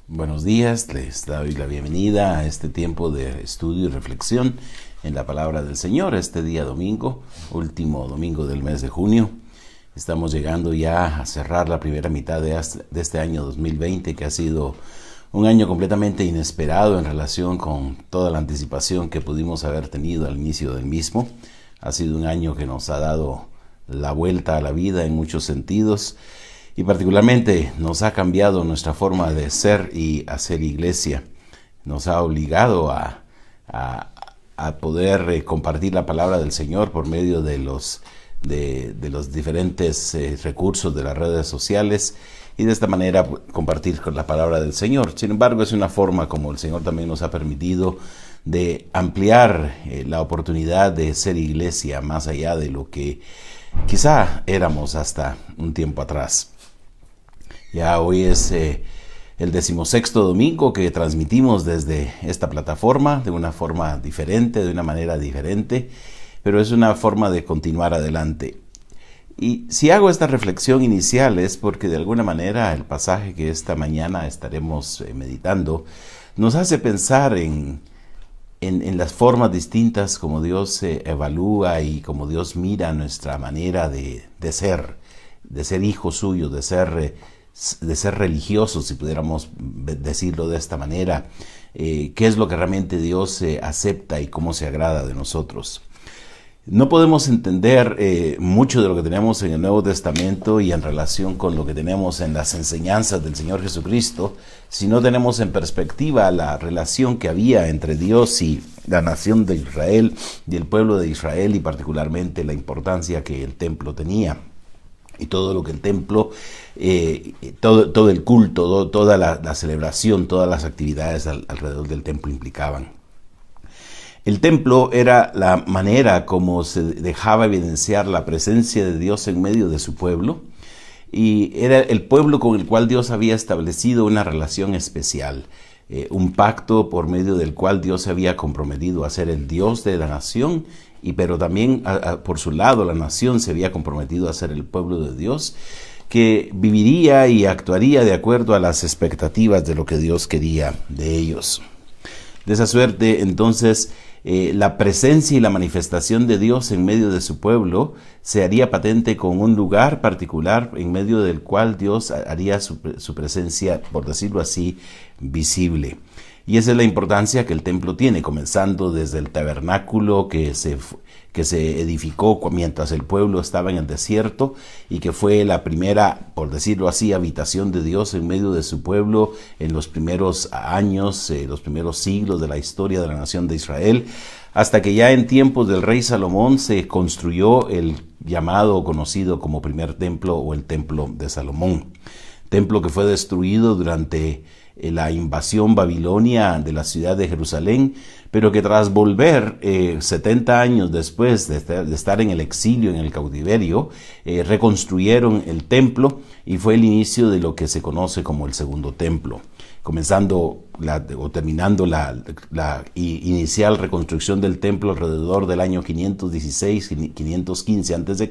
Buenos días, les doy la bienvenida a este tiempo de estudio y reflexión en la palabra del Señor, este día domingo, último domingo del mes de junio. Estamos llegando ya a cerrar la primera mitad de este año 2020, que ha sido un año completamente inesperado en relación con toda la anticipación que pudimos haber tenido al inicio del mismo. Ha sido un año que nos ha dado la vuelta a la vida en muchos sentidos, y particularmente nos ha cambiado nuestra forma de ser y hacer iglesia. Nos ha obligado a poder compartir la palabra del Señor por medio de los diferentes recursos de las redes sociales, y de esta manera compartir con la palabra del Señor. Sin embargo, es una forma como el Señor también nos ha permitido de ampliar la oportunidad de ser iglesia más allá de lo que quizá éramos hasta un tiempo atrás. Ya hoy es el 16º domingo que transmitimos desde esta plataforma de una forma diferente, de una manera diferente, pero es una forma de continuar adelante. Y si hago esta reflexión inicial es porque de alguna manera el pasaje que esta mañana estaremos meditando nos hace pensar en las formas distintas como Dios evalúa y como Dios mira nuestra manera de ser hijos suyos, de ser religiosos, si pudiéramos decirlo de esta manera. Qué es lo que realmente Dios acepta y cómo se agrada de nosotros. No podemos entender mucho de lo que tenemos en el Nuevo Testamento y en relación con lo que tenemos en las enseñanzas del Señor Jesucristo si no tenemos en perspectiva la relación que había entre Dios y la nación de Israel y el pueblo de Israel, y particularmente la importancia que el templo tenía y todo lo que el templo, todo el culto, toda la celebración, todas las actividades alrededor del templo implicaban. El templo era la manera como se dejaba evidenciar la presencia de Dios en medio de su pueblo, y era el pueblo con el cual Dios había establecido una relación especial, un pacto por medio del cual Dios se había comprometido a ser el Dios de la nación, pero también por su lado la nación se había comprometido a ser el pueblo de Dios, que viviría y actuaría de acuerdo a las expectativas de lo que Dios quería de ellos. De esa suerte, entonces, la presencia y la manifestación de Dios en medio de su pueblo se haría patente con un lugar particular en medio del cual Dios haría su presencia, por decirlo así, visible. Y esa es la importancia que el templo tiene, comenzando desde el tabernáculo que se edificó mientras el pueblo estaba en el desierto, y que fue la primera, por decirlo así, habitación de Dios en medio de su pueblo en los primeros años, los primeros siglos de la historia de la nación de Israel, hasta que ya en tiempos del rey Salomón se construyó el llamado o conocido como primer templo, o el templo de Salomón. Templo que fue destruido durante la invasión babilonia de la ciudad de Jerusalén, pero que tras volver 70 años después de estar en el exilio, en el cautiverio, reconstruyeron el templo, y fue el inicio de lo que se conoce como el segundo templo, comenzando o terminando la inicial reconstrucción del templo alrededor del año 516-515 a.C.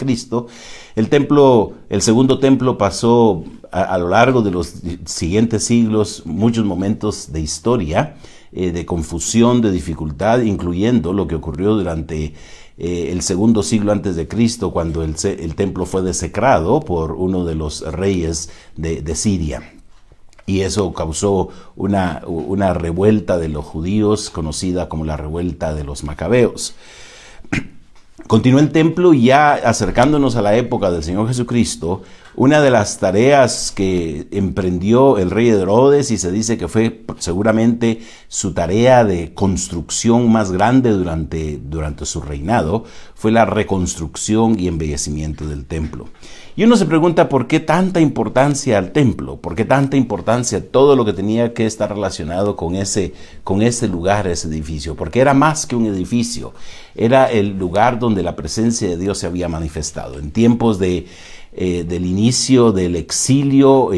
El segundo templo pasó a lo largo de los siguientes siglos muchos momentos de historia, de confusión, de dificultad, incluyendo lo que ocurrió durante el segundo siglo antes de Cristo, cuando el templo fue desecrado por uno de los reyes de Siria. Y eso causó una revuelta de los judíos, conocida como la revuelta de los macabeos. Continuó el templo, y ya acercándonos a la época del Señor Jesucristo, una de las tareas que emprendió el rey Herodes, y se dice que fue seguramente su tarea de construcción más grande durante su reinado, fue la reconstrucción y embellecimiento del templo. Y uno se pregunta por qué tanta importancia al templo, por qué tanta importancia a todo lo que tenía que estar relacionado con ese lugar, ese edificio, porque era más que un edificio, era el lugar donde la presencia de Dios se había manifestado. En tiempos del inicio del exilio,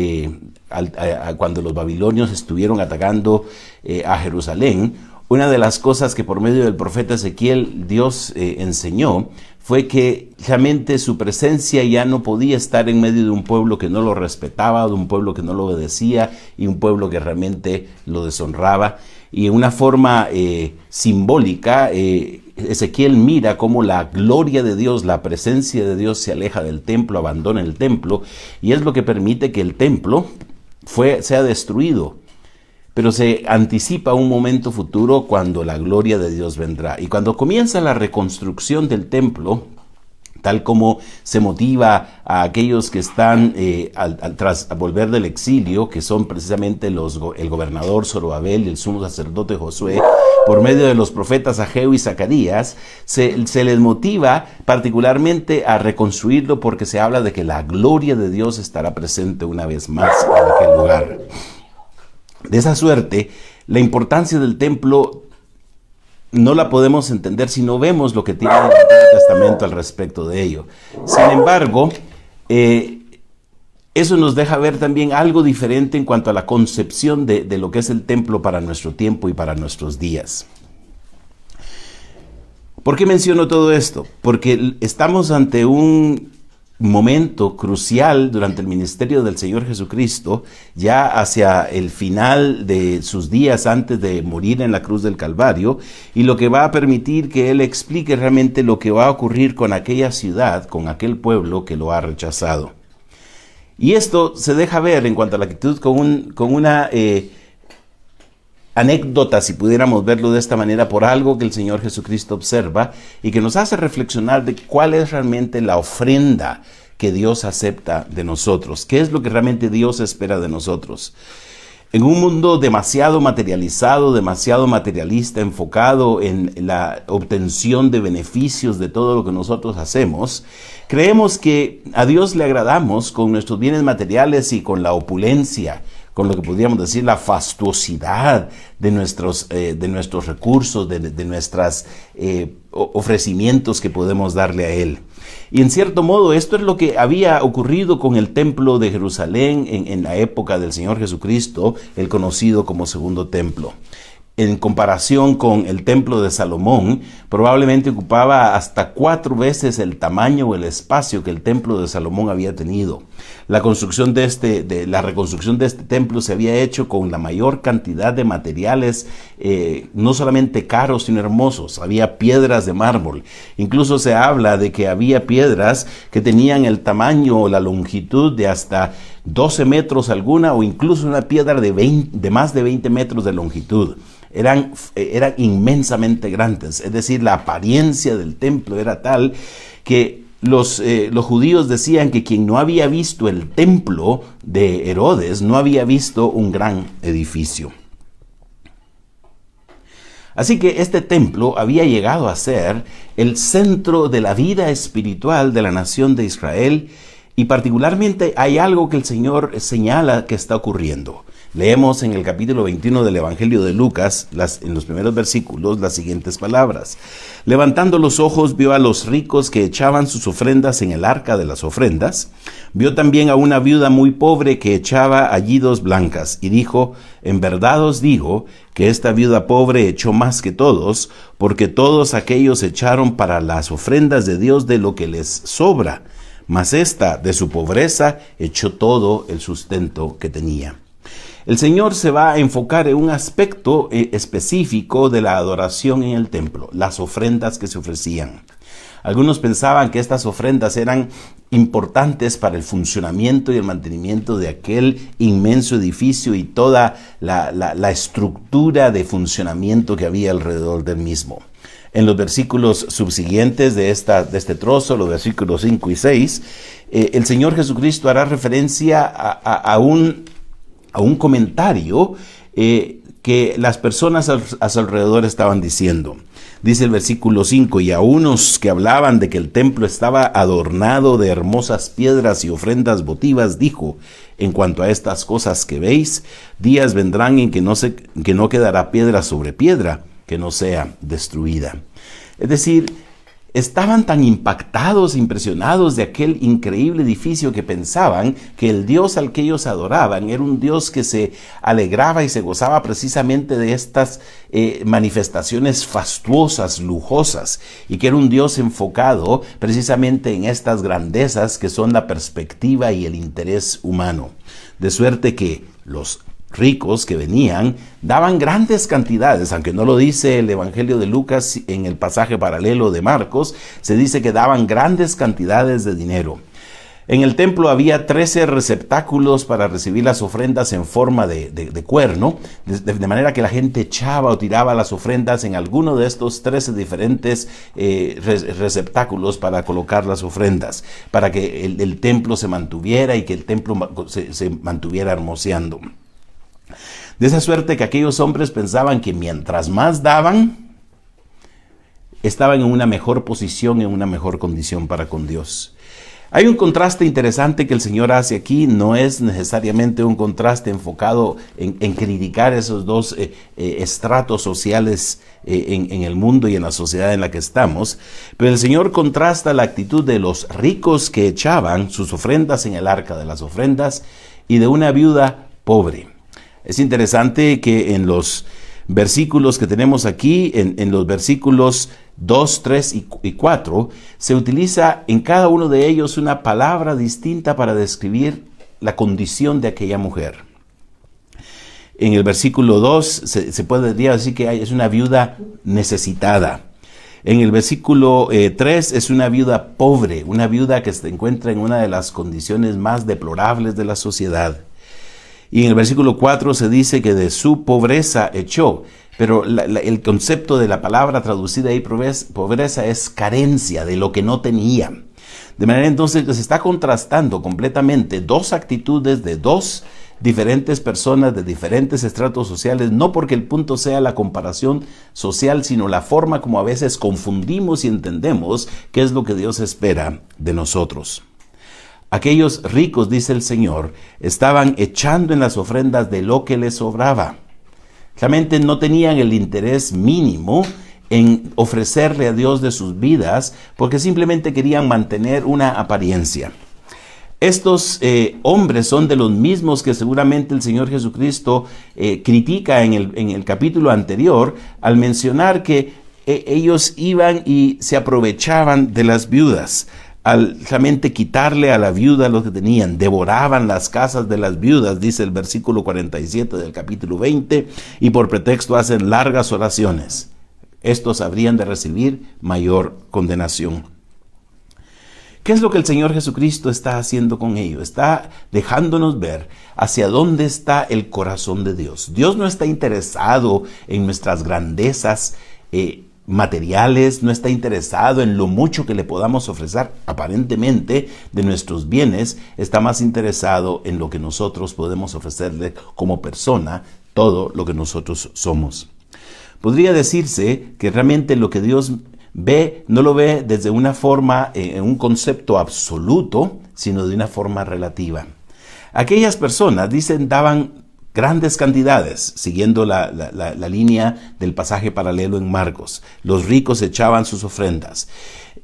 cuando los babilonios estuvieron atacando a Jerusalén, Una de las cosas que por medio del profeta Ezequiel Dios enseñó fue que realmente su presencia ya no podía estar en medio de un pueblo que no lo respetaba, de un pueblo que no lo obedecía y un pueblo que realmente lo deshonraba. Y en una forma simbólica, Ezequiel mira cómo la gloria de Dios, la presencia de Dios se aleja del templo, abandona el templo, y es lo que permite que el templo sea destruido. Pero se anticipa un momento futuro cuando la gloria de Dios vendrá. Y cuando comienza la reconstrucción del templo, tal como se motiva a aquellos que están tras volver del exilio, que son precisamente el gobernador Zorobabel y el sumo sacerdote Josué, por medio de los profetas Ageo y Zacarías, se les motiva particularmente a reconstruirlo porque se habla de que la gloria de Dios estará presente una vez más en aquel lugar. De esa suerte, la importancia del templo no la podemos entender si no vemos lo que tiene el Antiguo Testamento al respecto de ello. Sin embargo, eso nos deja ver también algo diferente en cuanto a la concepción de lo que es el templo para nuestro tiempo y para nuestros días. ¿Por qué menciono todo esto? Porque estamos ante un momento crucial durante el ministerio del Señor Jesucristo, ya hacia el final de sus días antes de morir en la cruz del Calvario, y lo que va a permitir que Él explique realmente lo que va a ocurrir con aquella ciudad, con aquel pueblo que lo ha rechazado. Y esto se deja ver en cuanto a la actitud con una anécdota, si pudiéramos verlo de esta manera, por algo que el Señor Jesucristo observa y que nos hace reflexionar de cuál es realmente la ofrenda que Dios acepta de nosotros, qué es lo que realmente Dios espera de nosotros. En un mundo demasiado materializado, demasiado materialista, enfocado en la obtención de beneficios de todo lo que nosotros hacemos, creemos que a Dios le agradamos con nuestros bienes materiales y con la opulencia, con lo que podríamos decir la fastuosidad de nuestros recursos, de nuestros ofrecimientos que podemos darle a Él. Y en cierto modo esto es lo que había ocurrido con el templo de Jerusalén en la época del Señor Jesucristo, el conocido como Segundo Templo. En comparación con el templo de Salomón, probablemente ocupaba hasta 4 veces el tamaño o el espacio que el templo de Salomón había tenido. La reconstrucción de este templo se había hecho con la mayor cantidad de materiales, no solamente caros, sino hermosos. Había piedras de mármol. Incluso se habla de que había piedras que tenían el tamaño o la longitud de hasta 12 metros alguna, o incluso una piedra de más de 20 metros de longitud. Eran inmensamente grandes, es decir, la apariencia del templo era tal que los judíos decían que quien no había visto el templo de Herodes no había visto un gran edificio. Así que este templo había llegado a ser el centro de la vida espiritual de la nación de Israel, y particularmente hay algo que el Señor señala que está ocurriendo. Leemos en el capítulo 21 del Evangelio de Lucas, en los primeros versículos, las siguientes palabras. Levantando los ojos, vio a los ricos que echaban sus ofrendas en el arca de las ofrendas. Vio también a una viuda muy pobre que echaba allí 2 blancas, y dijo: en verdad os digo que esta viuda pobre echó más que todos, porque todos aquellos echaron para las ofrendas de Dios de lo que les sobra, mas esta de su pobreza echó todo el sustento que tenía. El Señor se va a enfocar en un aspecto específico de la adoración en el templo, las ofrendas que se ofrecían. Algunos pensaban que estas ofrendas eran importantes para el funcionamiento y el mantenimiento de aquel inmenso edificio y toda la estructura de funcionamiento que había alrededor del mismo. En los versículos subsiguientes de este trozo, los versículos 5 y 6, el Señor Jesucristo hará referencia a un comentario que las personas a su alrededor estaban diciendo. Dice el versículo 5: y a unos que hablaban de que el templo estaba adornado de hermosas piedras y ofrendas votivas, dijo: en cuanto a estas cosas que veis, días vendrán en que no quedará piedra sobre piedra que no sea destruida. Es decir, estaban tan impactados, impresionados de aquel increíble edificio que pensaban que el Dios al que ellos adoraban era un Dios que se alegraba y se gozaba precisamente de estas manifestaciones fastuosas, lujosas, y que era un Dios enfocado precisamente en estas grandezas que son la perspectiva y el interés humano. De suerte que los ricos que venían daban grandes cantidades, aunque no lo dice el Evangelio de Lucas, en el pasaje paralelo de Marcos se dice que daban grandes cantidades de dinero. En el templo había 13 receptáculos para recibir las ofrendas en forma de cuerno, de manera que la gente echaba o tiraba las ofrendas en alguno de estos 13 diferentes receptáculos para colocar las ofrendas, para que el templo se mantuviera y que el templo se mantuviera hermoseando. De esa suerte que aquellos hombres pensaban que mientras más daban, estaban en una mejor posición, en una mejor condición para con Dios. Hay un contraste interesante que el Señor hace aquí. No es necesariamente un contraste enfocado en criticar esos dos estratos sociales en el mundo y en la sociedad en la que estamos, pero el Señor contrasta la actitud de los ricos que echaban sus ofrendas en el arca de las ofrendas y de una viuda pobre. Es interesante que en los versículos que tenemos aquí, en los versículos 2, 3 y 4, se utiliza en cada uno de ellos una palabra distinta para describir la condición de aquella mujer. En el versículo 2 se podría decir que es una viuda necesitada. En el versículo 3 es una viuda pobre, una viuda que se encuentra en una de las condiciones más deplorables de la sociedad. Y en el versículo 4 se dice que de su pobreza echó, pero el concepto de la palabra traducida ahí, pobreza, es carencia de lo que no tenía. De manera entonces que se está contrastando completamente dos actitudes de dos diferentes personas de diferentes estratos sociales, no porque el punto sea la comparación social, sino la forma como a veces confundimos y entendemos qué es lo que Dios espera de nosotros. Aquellos ricos, dice el Señor, estaban echando en las ofrendas de lo que les sobraba. Realmente no tenían el interés mínimo en ofrecerle a Dios de sus vidas, porque simplemente querían mantener una apariencia. Estos hombres son de los mismos que seguramente el Señor Jesucristo critica en el capítulo anterior, al mencionar que ellos iban y se aprovechaban de las viudas, al realmente quitarle a la viuda lo que tenían, devoraban las casas de las viudas, dice el versículo 47 del capítulo 20, y por pretexto hacen largas oraciones. Estos habrían de recibir mayor condenación. ¿Qué es lo que el Señor Jesucristo está haciendo con ello? Está dejándonos ver hacia dónde está el corazón de Dios. Dios no está interesado en nuestras grandezas materiales, no está interesado en lo mucho que le podamos ofrecer aparentemente de nuestros bienes, está más interesado en lo que nosotros podemos ofrecerle como persona, todo lo que nosotros somos. Podría decirse que realmente lo que Dios ve, no lo ve desde una forma, en un concepto absoluto, sino de una forma relativa. Aquellas personas, dicen, daban grandes cantidades, siguiendo la línea del pasaje paralelo en Marcos. Los ricos echaban sus ofrendas.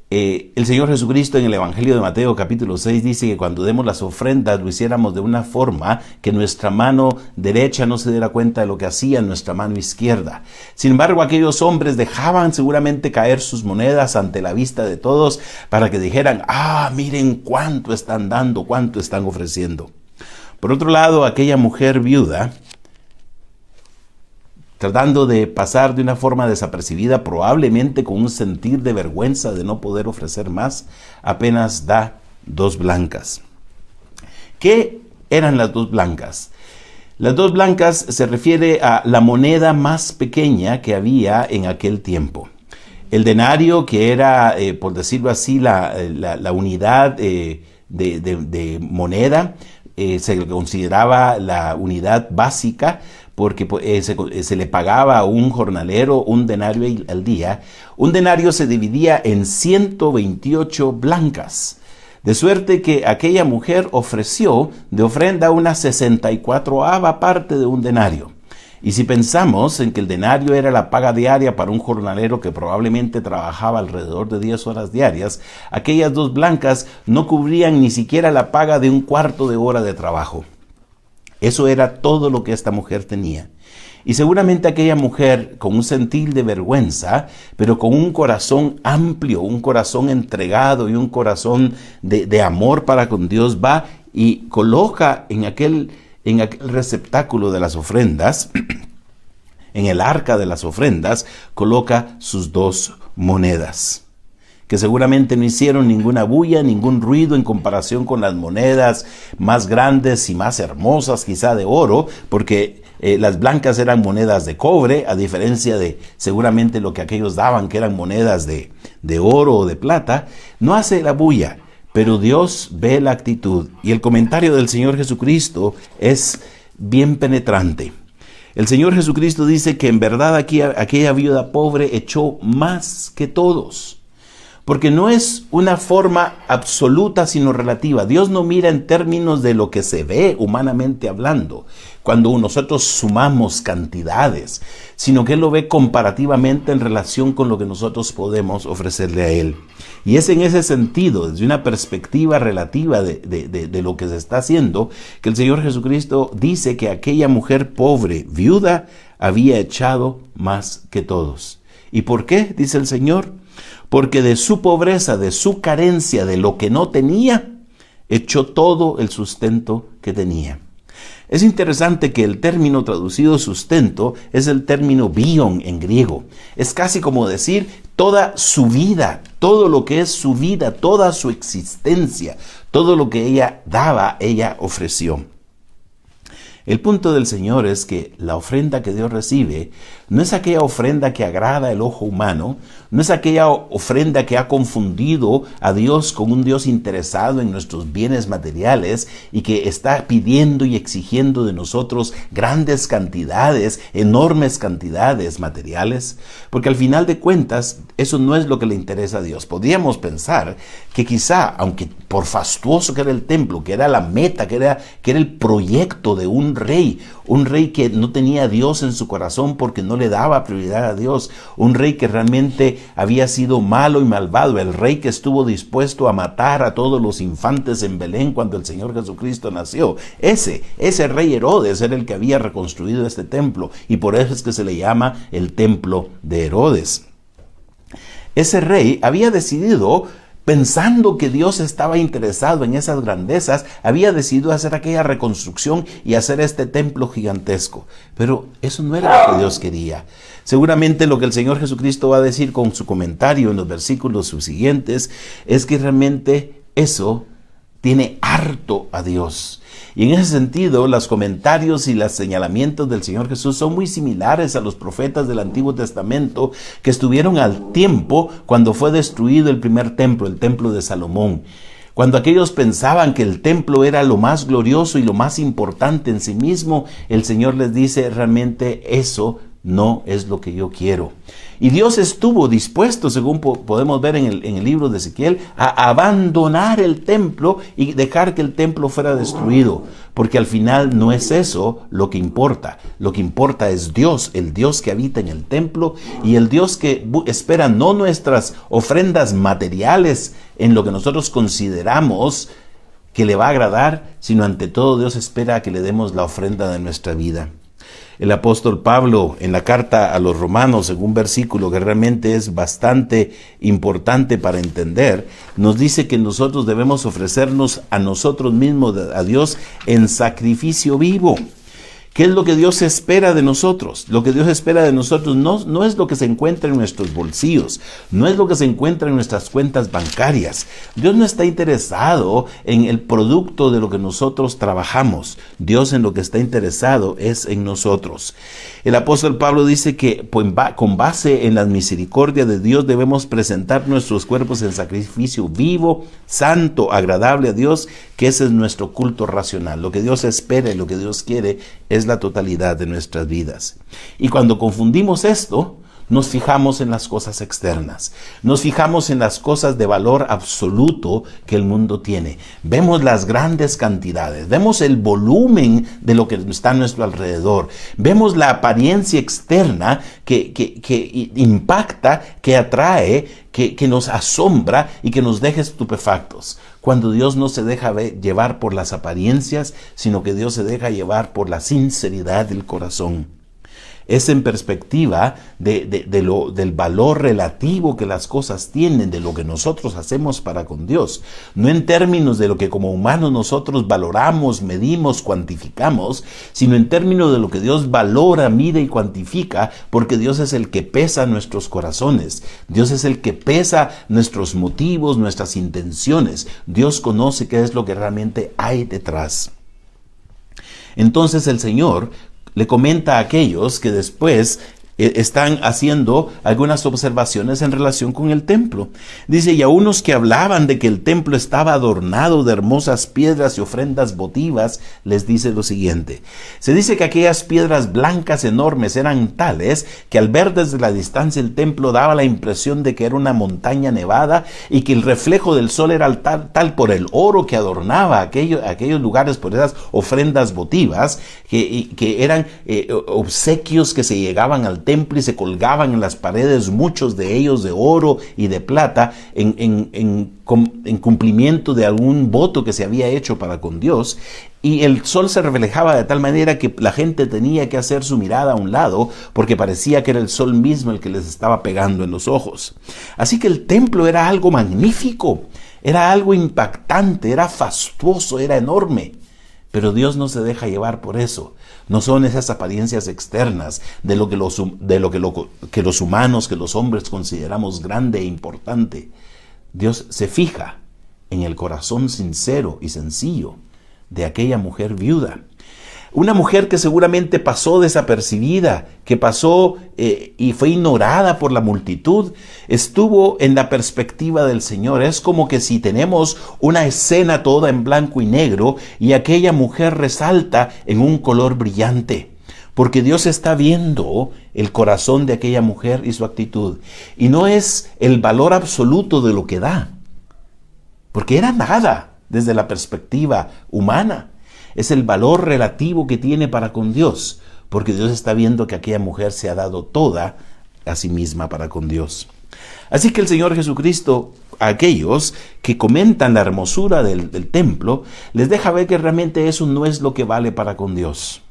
El Señor Jesucristo en el Evangelio de Mateo capítulo 6 dice que cuando demos las ofrendas lo hiciéramos de una forma que nuestra mano derecha no se diera cuenta de lo que hacía nuestra mano izquierda. Sin embargo, aquellos hombres dejaban seguramente caer sus monedas ante la vista de todos para que dijeran, miren cuánto están dando, cuánto están ofreciendo. Por otro lado, aquella mujer viuda, tratando de pasar de una forma desapercibida, probablemente con un sentir de vergüenza de no poder ofrecer más, apenas da 2 blancas. ¿Qué eran las 2 blancas? Las 2 blancas se refiere a la moneda más pequeña que había en aquel tiempo. El denario, que era, por decirlo así, la unidad de moneda, se consideraba la unidad básica porque se le pagaba a un jornalero un denario al día. Un denario se dividía en 128 blancas, de suerte que aquella mujer ofreció de ofrenda una 64ª parte de un denario. Y si pensamos en que el denario era la paga diaria para un jornalero que probablemente trabajaba alrededor de 10 horas diarias, aquellas 2 blancas no cubrían ni siquiera la paga de un cuarto de hora de trabajo. Eso era todo lo que esta mujer tenía. Y seguramente aquella mujer, con un sentir de vergüenza, pero con un corazón amplio, un corazón entregado y un corazón de amor para con Dios, va y coloca en aquel receptáculo de las ofrendas, en el arca de las ofrendas, coloca sus 2 monedas, que seguramente no hicieron ninguna bulla, ningún ruido en comparación con las monedas más grandes y más hermosas, quizá de oro, porque las blancas eran monedas de cobre, a diferencia de seguramente lo que aquellos daban, que eran monedas de oro o de plata. No hace la bulla, pero Dios ve la actitud. Y el comentario del Señor Jesucristo es bien penetrante. El Señor Jesucristo dice que en verdad aquella viuda pobre echó más que todos. Porque no es una forma absoluta, sino relativa. Dios no mira en términos de lo que se ve humanamente hablando, cuando nosotros sumamos cantidades, sino que Él lo ve comparativamente en relación con lo que nosotros podemos ofrecerle a Él. Y es en ese sentido, desde una perspectiva relativa de lo que se está haciendo, que el Señor Jesucristo dice que aquella mujer pobre, viuda, había echado más que todos. ¿Y por qué? Dice el Señor. Porque de su pobreza, de su carencia, de lo que no tenía, echó todo el sustento que tenía. Es interesante que el término traducido sustento es el término bion en griego. Es casi como decir toda su vida, todo lo que es su vida, toda su existencia, todo lo que ella daba, ella ofreció. El punto del Señor es que la ofrenda que Dios recibe no es aquella ofrenda que agrada el ojo humano, no es aquella ofrenda que ha confundido a Dios con un Dios interesado en nuestros bienes materiales y que está pidiendo y exigiendo de nosotros grandes cantidades, enormes cantidades materiales, porque al final de cuentas eso no es lo que le interesa a Dios. Podríamos pensar que quizá, aunque por fastuoso que era el templo, que era la meta, que era el proyecto de un rey que no tenía a Dios en su corazón porque no le daba prioridad a Dios, un rey que realmente había sido malo y malvado, el rey que estuvo dispuesto a matar a todos los infantes en Belén cuando el Señor Jesucristo nació. Ese rey Herodes era el que había reconstruido este templo, y por eso es que se le llama el templo de Herodes. Ese rey había decidido, pensando que Dios estaba interesado en esas grandezas, había decidido hacer aquella reconstrucción y hacer este templo gigantesco. Pero eso no era lo que Dios quería. Seguramente lo que el Señor Jesucristo va a decir con su comentario en los versículos subsiguientes es que realmente eso tiene harto a Dios. Y en ese sentido, los comentarios y los señalamientos del Señor Jesús son muy similares a los profetas del Antiguo Testamento que estuvieron al tiempo cuando fue destruido el primer templo, el templo de Salomón. Cuando aquellos pensaban que el templo era lo más glorioso y lo más importante en sí mismo, el Señor les dice, realmente eso no es lo que yo quiero. Y Dios estuvo dispuesto, según podemos ver en el libro de Ezequiel, a abandonar el templo y dejar que el templo fuera destruido, porque al final no es eso lo que importa. Lo que importa es Dios, el Dios que habita en el templo y el Dios que espera no nuestras ofrendas materiales en lo que nosotros consideramos que le va a agradar, sino ante todo Dios espera que le demos la ofrenda de nuestra vida. El apóstol Pablo, en la carta a los Romanos, en un versículo que realmente es bastante importante para entender, nos dice que nosotros debemos ofrecernos a nosotros mismos, a Dios, en sacrificio vivo. ¿Qué es lo que Dios espera de nosotros? Lo que Dios espera de nosotros no es lo que se encuentra en nuestros bolsillos, no es lo que se encuentra en nuestras cuentas bancarias. Dios no está interesado en el producto de lo que nosotros trabajamos. Dios en lo que está interesado es en nosotros. El apóstol Pablo dice que con base en la misericordia de Dios debemos presentar nuestros cuerpos en sacrificio vivo, santo, agradable a Dios, que ese es nuestro culto racional. Lo que Dios espera y lo que Dios quiere es la totalidad de nuestras vidas. Y cuando confundimos esto, nos fijamos en las cosas externas, nos fijamos en las cosas de valor absoluto que el mundo tiene. Vemos las grandes cantidades, vemos el volumen de lo que está a nuestro alrededor, vemos la apariencia externa que impacta, que atrae, que nos asombra y que nos deja estupefactos. Cuando Dios no se deja llevar por las apariencias, sino que Dios se deja llevar por la sinceridad del corazón. Es en perspectiva del valor relativo que las cosas tienen, de lo que nosotros hacemos para con Dios. No en términos de lo que como humanos nosotros valoramos, medimos, cuantificamos, sino en términos de lo que Dios valora, mide y cuantifica, porque Dios es el que pesa nuestros corazones. Dios es el que pesa nuestros motivos, nuestras intenciones. Dios conoce qué es lo que realmente hay detrás. Entonces el Señor le comenta a aquellos que después están haciendo algunas observaciones en relación con el templo. Dice, y a unos que hablaban de que el templo estaba adornado de hermosas piedras y ofrendas votivas, les dice lo siguiente. Se dice que aquellas piedras blancas enormes eran tales que al ver desde la distancia el templo daba la impresión de que era una montaña nevada y que el reflejo del sol era tal por el oro que adornaba aquellos lugares, por esas ofrendas votivas, que eran obsequios que se llegaban al templo y se colgaban en las paredes, muchos de ellos de oro y de plata, en cumplimiento de algún voto que se había hecho para con Dios. Y el sol se reflejaba de tal manera que la gente tenía que hacer su mirada a un lado, porque parecía que era el sol mismo el que les estaba pegando en los ojos. Así que el templo era algo magnífico, era algo impactante, era fastuoso, era enorme. Pero Dios no se deja llevar por eso. No son esas apariencias externas de lo que los humanos, que los hombres consideramos grande e importante. Dios se fija en el corazón sincero y sencillo de aquella mujer viuda. Una mujer que seguramente pasó desapercibida, que pasó y fue ignorada por la multitud, estuvo en la perspectiva del Señor. Es como que si tenemos una escena toda en blanco y negro y aquella mujer resalta en un color brillante, porque Dios está viendo el corazón de aquella mujer y su actitud. Y no es el valor absoluto de lo que da, porque era nada desde la perspectiva humana. Es el valor relativo que tiene para con Dios, porque Dios está viendo que aquella mujer se ha dado toda a sí misma para con Dios. Así que el Señor Jesucristo, a aquellos que comentan la hermosura del templo, les deja ver que realmente eso no es lo que vale para con Dios.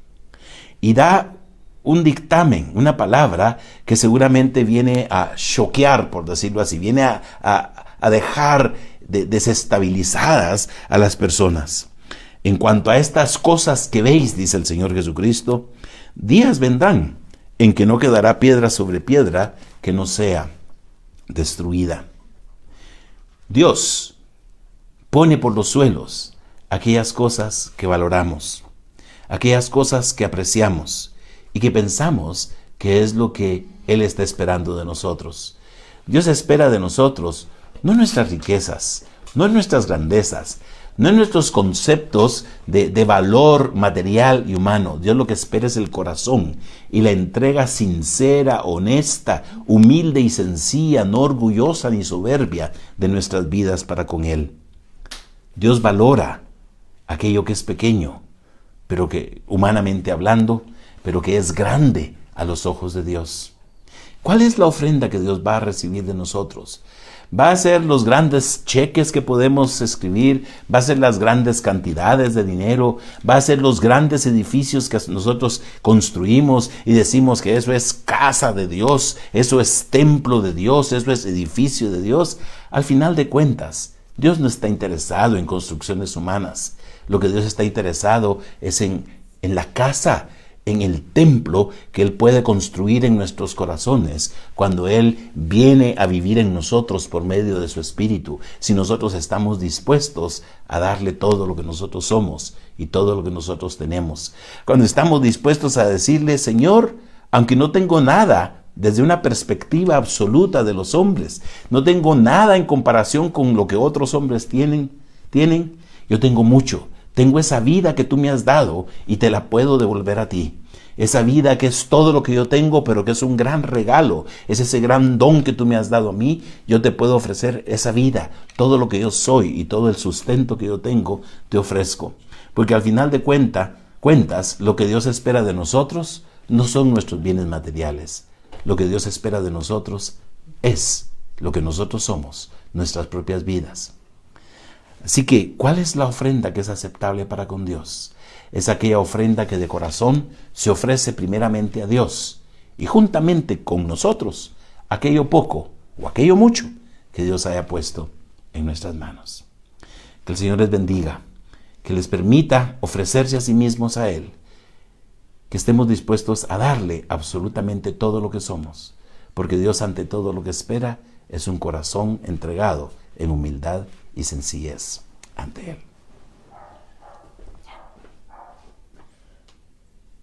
Y da un dictamen, una palabra que seguramente viene a choquear, por decirlo así, viene a dejar desestabilizadas a las personas. En cuanto a estas cosas que veis, dice el Señor Jesucristo, días vendrán en que no quedará piedra sobre piedra que no sea destruida. Dios pone por los suelos aquellas cosas que valoramos, aquellas cosas que apreciamos y que pensamos que es lo que Él está esperando de nosotros. Dios espera de nosotros no nuestras riquezas, no nuestras grandezas, no en nuestros conceptos de valor material y humano. Dios lo que espera es el corazón y la entrega sincera, honesta, humilde y sencilla, no orgullosa ni soberbia de nuestras vidas para con Él. Dios valora aquello que es pequeño, pero que, humanamente hablando, pero que es grande a los ojos de Dios. ¿Cuál es la ofrenda que Dios va a recibir de nosotros? ¿Va a ser los grandes cheques que podemos escribir? ¿Va a ser las grandes cantidades de dinero? ¿Va a ser los grandes edificios que nosotros construimos y decimos que eso es casa de Dios, eso es templo de Dios, eso es edificio de Dios? Al final de cuentas, Dios no está interesado en construcciones humanas. Lo que Dios está interesado es en la casa, en el templo que Él puede construir en nuestros corazones cuando Él viene a vivir en nosotros por medio de su Espíritu, si nosotros estamos dispuestos a darle todo lo que nosotros somos y todo lo que nosotros tenemos. Cuando estamos dispuestos a decirle, Señor, aunque no tengo nada desde una perspectiva absoluta de los hombres, no tengo nada en comparación con lo que otros hombres tienen, yo tengo mucho. Tengo esa vida que tú me has dado y te la puedo devolver a ti. esa vida que es todo lo que yo tengo, pero que es un gran regalo, es ese gran don que tú me has dado a mí. Yo te puedo ofrecer esa vida, todo lo que yo soy y todo el sustento que yo tengo, te ofrezco. Porque al final de cuentas, lo que Dios espera de nosotros no son nuestros bienes materiales. Lo que Dios espera de nosotros es lo que nosotros somos, nuestras propias vidas. Así que, ¿cuál es la ofrenda que es aceptable para con Dios? Es aquella ofrenda que de corazón se ofrece primeramente a Dios y juntamente con nosotros aquello poco o aquello mucho que Dios haya puesto en nuestras manos. Que el Señor les bendiga, que les permita ofrecerse a sí mismos a Él, que estemos dispuestos a darle absolutamente todo lo que somos, porque Dios ante todo lo que espera es un corazón entregado en humildad y sencillez ante Él.